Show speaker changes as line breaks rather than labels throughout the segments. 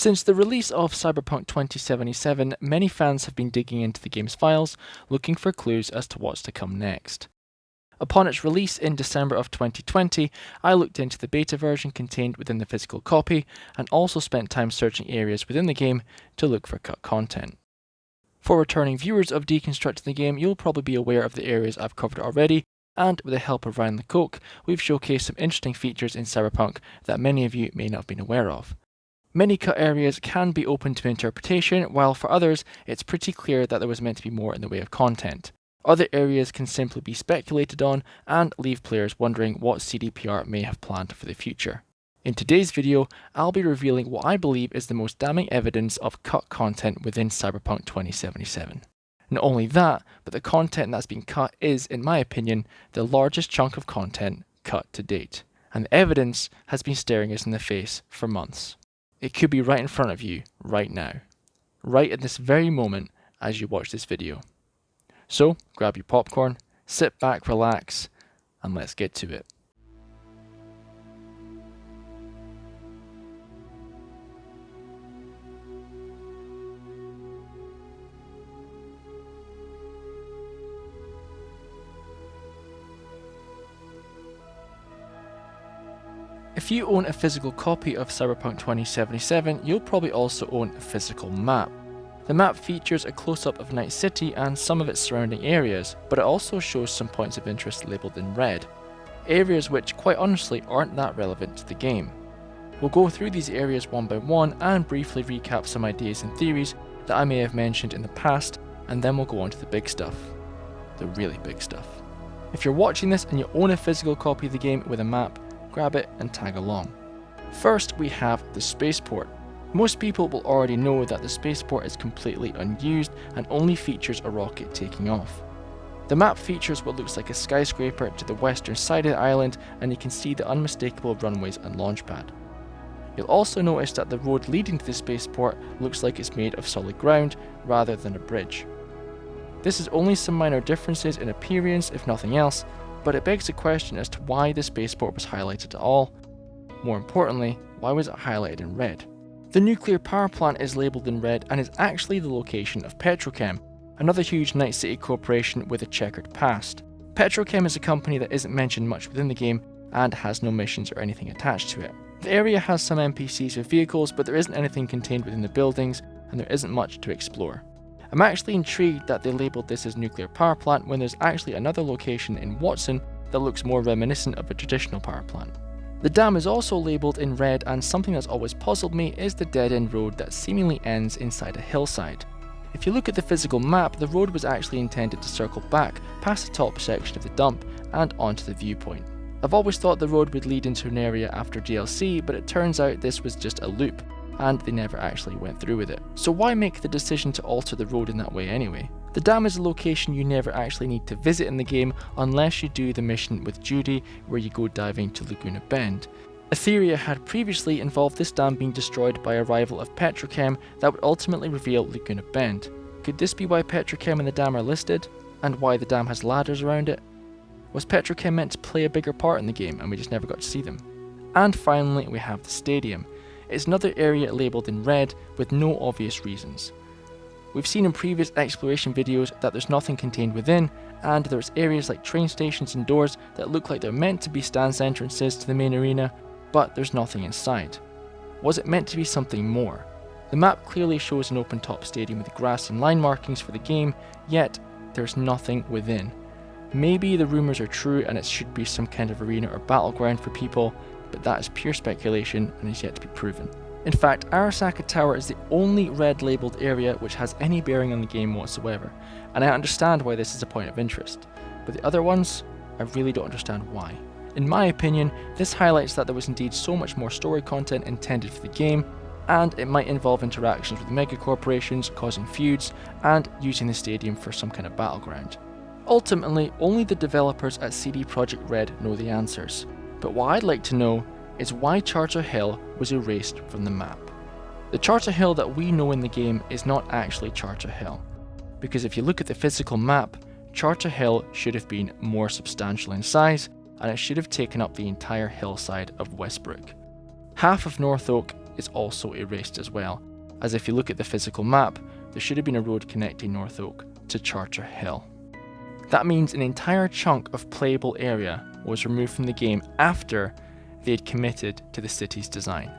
Since the release of Cyberpunk 2077, many fans have been digging into the game's files, looking for clues as to what's to come next. Upon its release in December of 2020, I looked into the beta version contained within the physical copy, and also spent time searching areas within the game to look for cut content. For returning viewers of Deconstructing the Game, you'll probably be aware of the areas I've covered already, and with the help of Ryan Lecoq, we've showcased some interesting features in Cyberpunk that many of you may not have been aware of. Many cut areas can be open to interpretation, while for others, it's pretty clear that there was meant to be more in the way of content. Other areas can simply be speculated on and leave players wondering what CDPR may have planned for the future. In today's video, I'll be revealing what I believe is the most damning evidence of cut content within Cyberpunk 2077. Not only that, but the content that's been cut is, in my opinion, the largest chunk of content cut to date. And the evidence has been staring us in the face for months. It could be right in front of you, right now. Right at this very moment as you watch this video. So, grab your popcorn, sit back, relax, and let's get to it. If you own a physical copy of Cyberpunk 2077, you'll probably also own a physical map. The map features a close-up of Night City and some of its surrounding areas, but it also shows some points of interest labelled in red. Areas which, quite honestly, aren't that relevant to the game. We'll go through these areas one by one and briefly recap some ideas and theories that I may have mentioned in the past, and then we'll go on to the big stuff. The really big stuff. If you're watching this and you own a physical copy of the game with a map, grab it and tag along. First, we have the spaceport. Most people will already know that the spaceport is completely unused and only features a rocket taking off. The map features what looks like a skyscraper to the western side of the island, and you can see the unmistakable runways and launch pad. You'll also notice that the road leading to the spaceport looks like it's made of solid ground rather than a bridge. This is only some minor differences in appearance if nothing else, but it begs the question as to why the spaceport was highlighted at all. More importantly, why was it highlighted in red? The nuclear power plant is labelled in red and is actually the location of Petrochem, another huge Night City corporation with a checkered past. Petrochem is a company that isn't mentioned much within the game and has no missions or anything attached to it. The area has some NPCs with vehicles, but there isn't anything contained within the buildings and there isn't much to explore. I'm actually intrigued that they labelled this as nuclear power plant when there's actually another location in Watson that looks more reminiscent of a traditional power plant. The dam is also labelled in red, and something that's always puzzled me is the dead-end road that seemingly ends inside a hillside. If you look at the physical map, the road was actually intended to circle back past the top section of the dump and onto the viewpoint. I've always thought the road would lead into an area after DLC, but it turns out this was just a loop, and they never actually went through with it. So why make the decision to alter the road in that way anyway? The dam is a location you never actually need to visit in the game unless you do the mission with Judy where you go diving to Laguna Bend. A theory I had previously involved this dam being destroyed by arrival of Petrochem that would ultimately reveal Laguna Bend. Could this be why Petrochem and the dam are listed? And why the dam has ladders around it? Was Petrochem meant to play a bigger part in the game and we just never got to see them? And finally we have the stadium. It's another area labelled in red with no obvious reasons. We've seen in previous exploration videos that there's nothing contained within, and there's areas like train stations and doors that look like they're meant to be stance entrances to the main arena, but there's nothing inside. Was it meant to be something more? The map clearly shows an open top stadium with grass and line markings for the game, yet there's nothing within. Maybe the rumours are true and it should be some kind of arena or battleground for people, but that is pure speculation and is yet to be proven. In fact, Arasaka Tower is the only red labelled area which has any bearing on the game whatsoever, and I understand why this is a point of interest, but the other ones, I really don't understand why. In my opinion, this highlights that there was indeed so much more story content intended for the game, and it might involve interactions with mega corporations, causing feuds, and using the stadium for some kind of battleground. Ultimately, only the developers at CD Projekt Red know the answers, but what I'd like to know is why Charter Hill was erased from the map. The Charter Hill that we know in the game is not actually Charter Hill, because if you look at the physical map, Charter Hill should have been more substantial in size, and it should have taken up the entire hillside of Westbrook. Half of North Oak is also erased as well, as if you look at the physical map, there should have been a road connecting North Oak to Charter Hill. That means an entire chunk of playable area was removed from the game after they had committed to the city's design.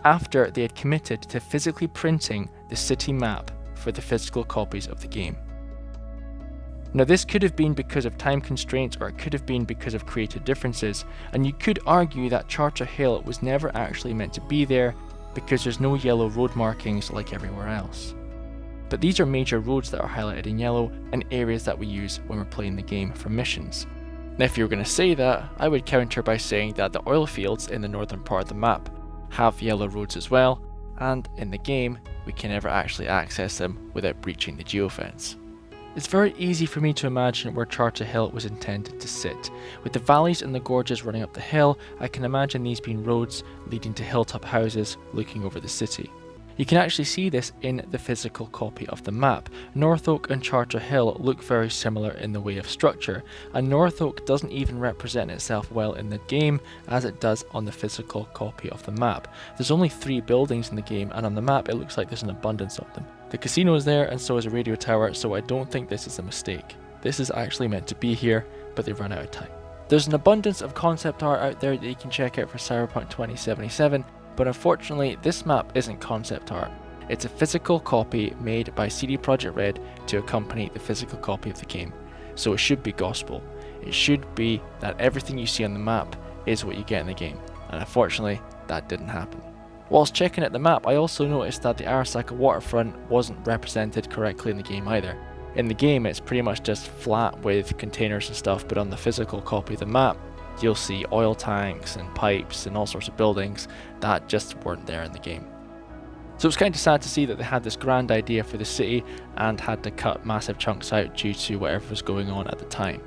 After they had committed to physically printing the city map for the physical copies of the game. Now this could have been because of time constraints, or it could have been because of creative differences, and you could argue that Charter Hill was never actually meant to be there because there's no yellow road markings like everywhere else. But these are major roads that are highlighted in yellow and areas that we use when we're playing the game for missions. Now if you were going to say that, I would counter by saying that the oil fields in the northern part of the map have yellow roads as well, and in the game we can never actually access them without breaching the geofence. It's very easy for me to imagine where Charter Hill was intended to sit. With the valleys and the gorges running up the hill, I can imagine these being roads leading to hilltop houses looking over the city. You can actually see this in the physical copy of the map. North Oak and Charter Hill look very similar in the way of structure, and North Oak doesn't even represent itself well in the game as it does on the physical copy of the map. There's only 3 buildings in the game, and on the map it looks like there's an abundance of them. The casino is there, and so is a radio tower, so I don't think this is a mistake. This is actually meant to be here, but they've run out of time. There's an abundance of concept art out there that you can check out for Cyberpunk 2077, but unfortunately this map isn't concept art. It's a physical copy made by CD Projekt Red to accompany the physical copy of the game. So it should be gospel. It should be that everything you see on the map is what you get in the game, and unfortunately that didn't happen. Whilst checking out the map, I also noticed that the Arasaka waterfront wasn't represented correctly in the game either. In the game it's pretty much just flat with containers and stuff, but on the physical copy of the map you'll see oil tanks and pipes and all sorts of buildings that just weren't there in the game. So it's kind of sad to see that they had this grand idea for the city and had to cut massive chunks out due to whatever was going on at the time.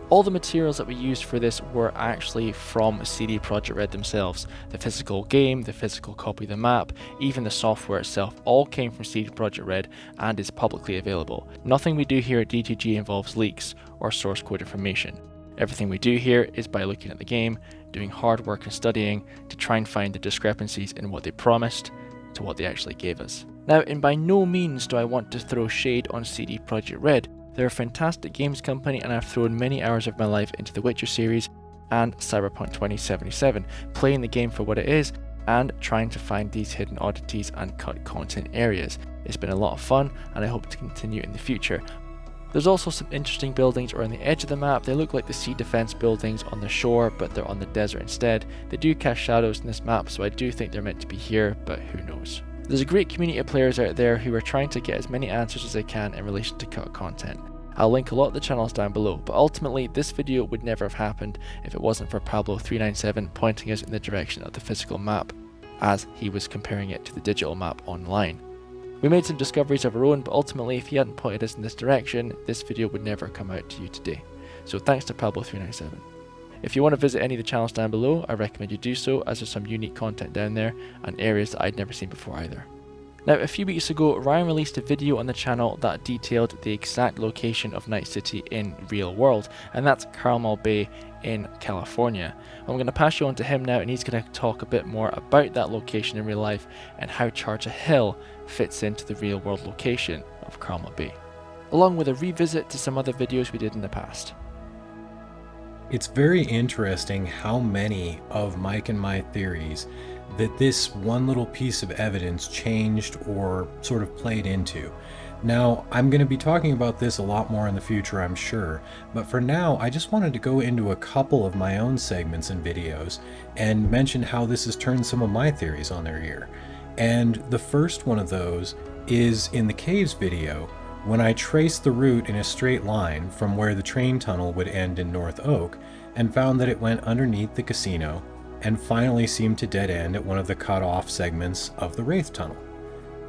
All the materials that we used for this were actually from CD Projekt Red themselves. The physical game, the physical copy of the map, even the software itself, all came from CD Projekt Red and is publicly available. Nothing we do here at DTG involves leaks or source code information. Everything we do here is by looking at the game, doing hard work and studying to try and find the discrepancies in what they promised to what they actually gave us. Now, and by no means do I want to throw shade on CD Projekt Red. They're a fantastic games company, and I've thrown many hours of my life into the Witcher series and Cyberpunk 2077, playing the game for what it is and trying to find these hidden oddities and cut content areas. It's been a lot of fun and I hope to continue in the future. There's also some interesting buildings around the edge of the map. They look like the sea defense buildings on the shore, but they're on the desert instead. They do cast shadows in this map, so I do think they're meant to be here, but who knows. There's a great community of players out there who are trying to get as many answers as they can in relation to cut content. I'll link a lot of the channels down below, but ultimately this video would never have happened if it wasn't for Pablo397 pointing us in the direction of the physical map, as he was comparing it to the digital map online. We made some discoveries of our own, but ultimately if he hadn't pointed us in this direction, this video would never come out to you today. So thanks to Pablo397. If you want to visit any of the channels down below, I recommend you do so, as there's some unique content down there and areas that I'd never seen before either. Now, a few weeks ago, Ryan released a video on the channel that detailed the exact location of Night City in real world, and that's Carmel Bay in California. I'm going to pass you on to him now, and he's going to talk a bit more about that location in real life and how Charter Hill fits into the real world location of Carmel Bay, along with a revisit to some other videos we did in the past.
It's very interesting how many of Mike and my theories that this one little piece of evidence changed or sort of played into. Now, I'm going to be talking about this a lot more in the future, I'm sure, but for now, I just wanted to go into a couple of my own segments and videos and mention how this has turned some of my theories on their ear. And the first one of those is in the caves video, when I traced the route in a straight line from where the train tunnel would end in North Oak and found that it went underneath the casino and finally seemed to dead end at one of the cut-off segments of the Wraith Tunnel.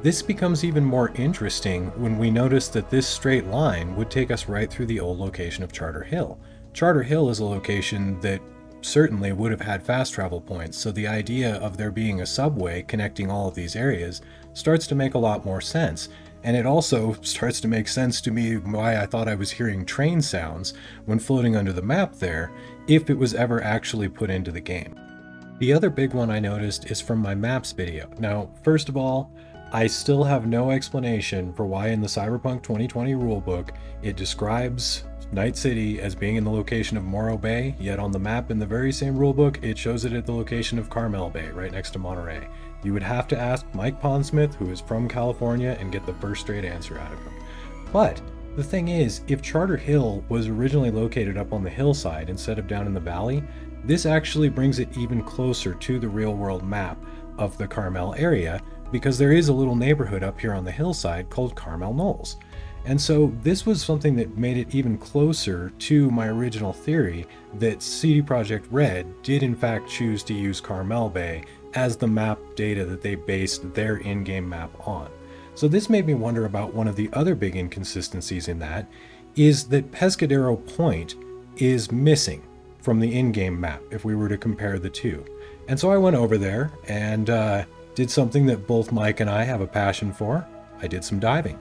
This becomes even more interesting when we notice that this straight line would take us right through the old location of Charter Hill. Charter Hill is a location that certainly would have had fast travel points, so the idea of there being a subway connecting all of these areas starts to make a lot more sense. And it also starts to make sense to me why I thought I was hearing train sounds when floating under the map there, if it was ever actually put into the game. The other big one I noticed is from my maps video. Now, first of all, I still have no explanation for why in the Cyberpunk 2020 rulebook it describes Night City as being in the location of Morro Bay, yet on the map in the very same rulebook it shows it at the location of Carmel Bay, right next to Monterey. You would have to ask Mike Pondsmith, who is from California, and get the first straight answer out of him. But the thing is, if Charter Hill was originally located up on the hillside instead of down in the valley, this actually brings it even closer to the real-world map of the Carmel area, because there is a little neighborhood up here on the hillside called Carmel Knolls. And so this was something that made it even closer to my original theory that CD Projekt Red did in fact choose to use Carmel Bay as the map data that they based their in-game map on. So this made me wonder about one of the other big inconsistencies in that, is that Pescadero Point is missing from the in-game map if we were to compare the two. And so I went over there and did something that both Mike and I have a passion for. I did some diving.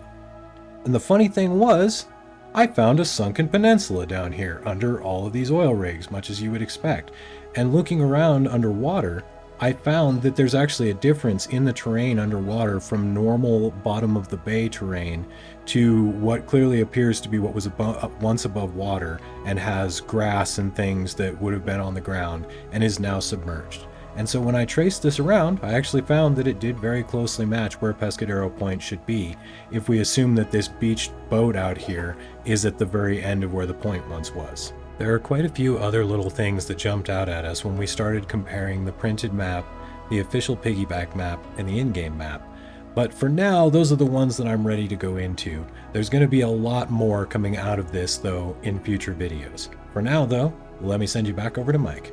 And the funny thing was, I found a sunken peninsula down here under all of these oil rigs, much as you would expect. And looking around underwater, I found that there's actually a difference in the terrain underwater from normal bottom of the bay terrain to what clearly appears to be what was once above water and has grass and things that would have been on the ground and is now submerged. And so when I traced this around, I actually found that it did very closely match where Pescadero Point should be, if we assume that this beached boat out here is at the very end of where the point once was. There are quite a few other little things that jumped out at us when we started comparing the printed map, the official piggyback map, and the in-game map. But for now, those are the ones that I'm ready to go into. There's going to be a lot more coming out of this, though, in future videos. For now, though, let me send you back over to Mike.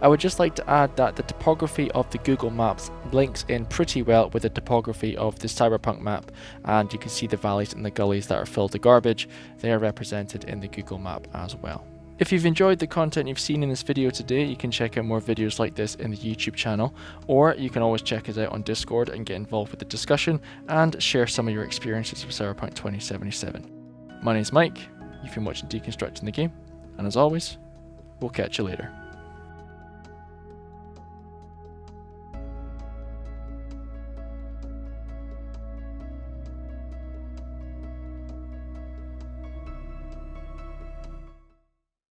I would just like to add that the topography of the Google Maps links in pretty well with the topography of the Cyberpunk map, and you can see the valleys and the gullies that are filled with garbage. They are represented in the Google map as well. If you've enjoyed the content you've seen in this video today, you can check out more videos like this in the YouTube channel, or you can always check us out on Discord and get involved with the discussion and share some of your experiences with Cyberpunk 2077. My name's Mike, you've been watching Deconstructing the Game, and as always, we'll catch you later.